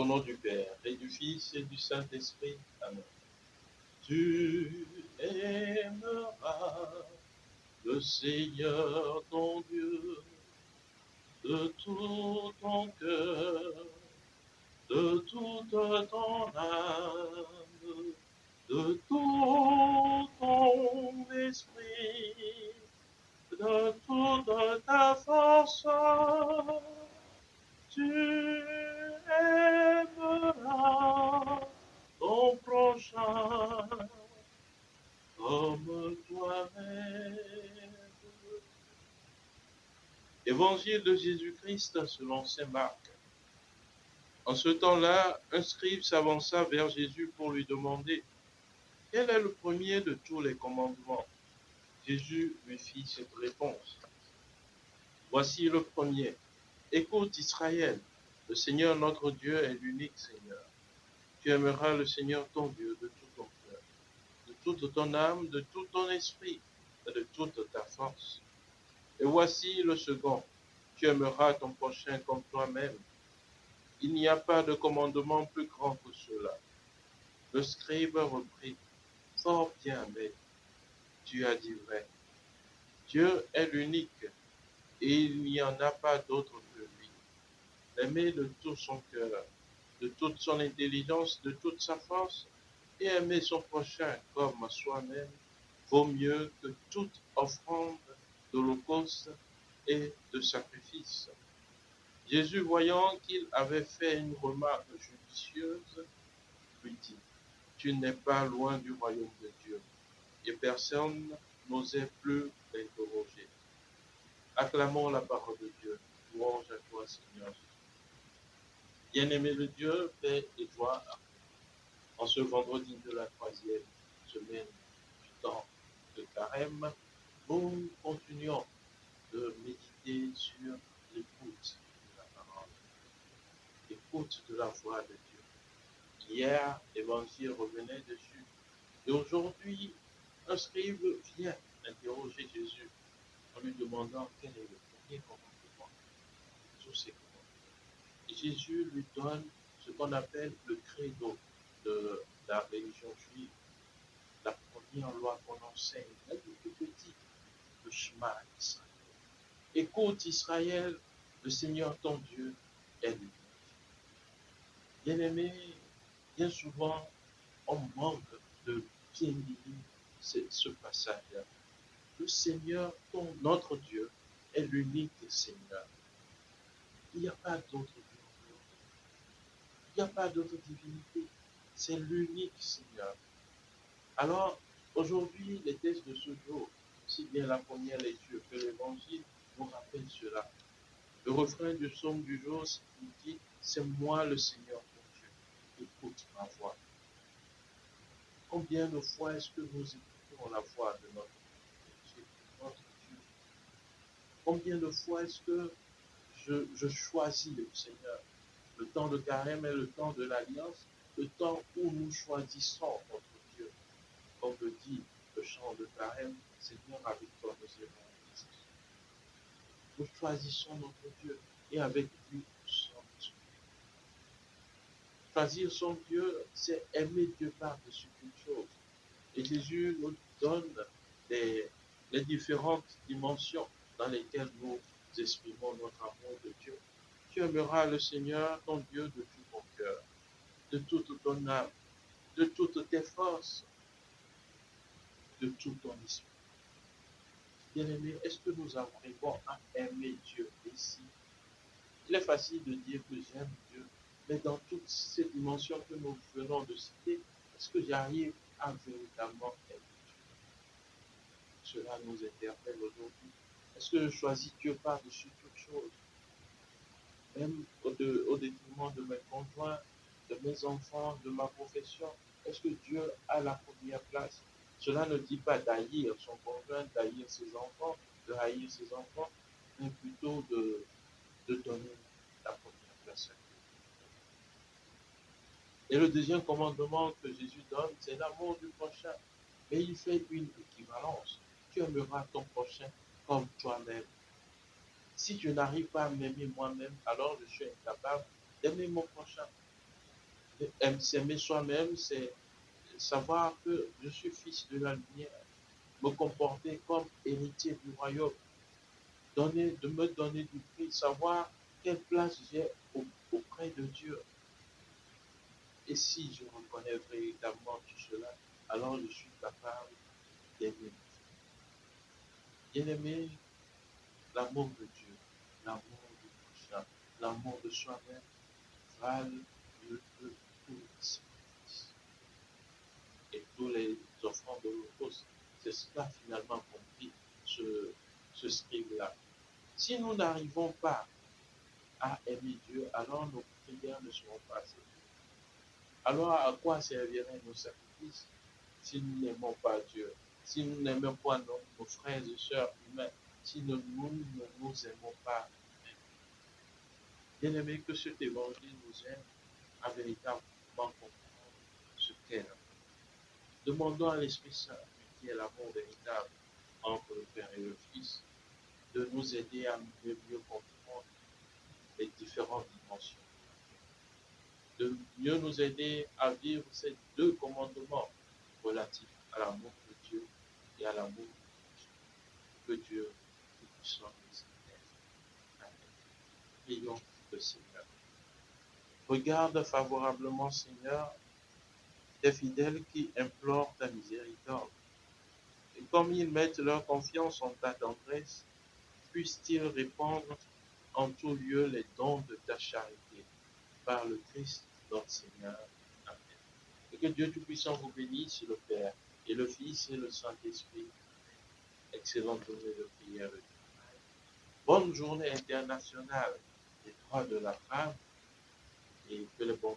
Au nom du Père, et du Fils, et du Saint-Esprit. Amen. Tu aimeras le Seigneur ton Dieu de tout ton cœur, de toute ton âme, de tout ton esprit, de toute ta force. Tu aimeras ton prochain comme toi-même. Évangile de Jésus-Christ selon saint Marc. En ce temps-là, un scribe s'avança vers Jésus pour lui demander quel est le premier de tous les commandements. Jésus lui fit cette réponse. Voici le premier. Écoute Israël, le Seigneur notre Dieu est l'unique Seigneur. Tu aimeras le Seigneur ton Dieu de tout ton cœur, de toute ton âme, de tout ton esprit et de toute ta force. Et voici le second. Tu aimeras ton prochain comme toi-même. Il n'y a pas de commandement plus grand que cela. Le scribe reprit. Fort bien, mais tu as dit vrai. Dieu est l'unique et il n'y en a pas d'autre que lui. L'aimer de tout son cœur, de toute son intelligence, de toute sa force, et aimer son prochain comme soi-même vaut mieux que toute offrande d'holocauste et de sacrifice. Jésus, voyant qu'il avait fait une remarque judicieuse, lui dit, tu n'es pas loin du royaume de Dieu. Et personne n'osait plus l'interroger. Acclamons la parole de Dieu. Louange à toi, Seigneur Jésus. Bien-aimé de Dieu, paix et joie en ce vendredi de la 3e semaine du temps de carême, nous continuons de méditer sur l'écoute de la parole, l'écoute de la voix de Dieu. Hier, l'Évangile revenait dessus. Et aujourd'hui, un scribe vient interroger Jésus en lui demandant quel est le premier commandement de tous ces commandements. Et Jésus lui donne ce qu'on appelle le credo de la religion juive, la première loi qu'on enseigne, elle est tout petit, le Shema Israël. Écoute Israël, le Seigneur ton Dieu est l'unique. Bien-aimé, bien souvent, on manque de bien lire ce passage-là. Le Seigneur, notre Dieu, est l'unique Seigneur. Il n'y a pas d'autre Dieu. Il n'y a pas d'autre divinité. C'est l'unique Seigneur. Alors, aujourd'hui, les textes de ce jour, si bien la première lecture que l'Évangile, nous rappelle cela. Le refrain du psaume du jour nous dit, c'est moi le Seigneur mon Dieu, écoute ma voix. Combien de fois est-ce que nous écoutons la voix de notre Dieu? Combien de fois est-ce que je choisis le Seigneur? Le temps de carême est le temps de l'alliance, le temps où nous choisissons notre Dieu. Comme le dit le chant de carême, Seigneur, avec toi nous irons. Nous choisissons notre Dieu et avec lui nous sommes unis. Choisir son Dieu, c'est aimer Dieu par-dessus toute chose. Et Jésus nous donne les différentes dimensions dans lesquelles nous exprimons notre amour de Dieu. Tu aimeras le Seigneur, ton Dieu, de tout ton cœur, de toute ton âme, de toutes tes forces, de tout ton esprit. Bien-aimé, est-ce que nous arrivons à aimer Dieu ici? Il est facile de dire que j'aime Dieu, mais dans toutes ces dimensions que nous venons de citer, est-ce que j'arrive à véritablement aimer Dieu? Cela nous interpelle aujourd'hui. Est-ce que je choisis Dieu par-dessus toute chose? Même au détriment de mes conjoints, de mes enfants, de ma profession, est-ce que Dieu a la première place? Cela ne dit pas d'haïr son conjoint, d'haïr ses enfants, de haïr ses enfants, mais plutôt de donner la première place à Dieu. Et le deuxième commandement que Jésus donne, c'est l'amour du prochain. Mais il fait une équivalence. Tu aimeras ton prochain comme toi-même. Si je n'arrive pas à m'aimer moi-même, alors je suis incapable d'aimer mon prochain. S'aimer soi-même, c'est savoir que je suis fils de la lumière, me comporter comme héritier du royaume, de me donner du prix, savoir quelle place j'ai auprès de Dieu. Et si je reconnais véritablement tout cela, alors je suis capable d'aimer. Bien aimer, l'amour de Dieu, l'amour du prochain, l'amour de soi-même valent mieux que tous les sacrifices et tous les offrandes de l'Holocauste. C'est cela finalement compris ce scribe-là. Si nous n'arrivons pas à aimer Dieu, alors nos prières ne seront pas acceptées. Alors à quoi serviraient nos sacrifices si nous n'aimons pas Dieu, si nous n'aimons pas nos frères et sœurs humains, si nous ne nous aimons pas? Bien aimé, que cet évangile nous aide à véritablement comprendre ce qu'est l'amour. Demandons à l'Esprit Saint, qui est l'amour véritable entre le Père et le Fils, de nous aider à mieux comprendre les différentes dimensions, de mieux nous aider à vivre ces deux commandements relatifs à l'amour de Dieu et à l'amour de Dieu Tout-Puissant nous aide. Amen. Prions le Seigneur. Regarde favorablement, Seigneur, tes fidèles qui implorent ta miséricorde. Et comme ils mettent leur confiance en ta tendresse, puisse-t-il répandre en tout lieu les dons de ta charité par le Christ notre Seigneur. Amen. Et que Dieu Tout-Puissant vous bénisse, le Père, et le Fils et le Saint-Esprit. Excellente journée de prière et de travail. Bonne journée internationale des droits de la femme et que le bon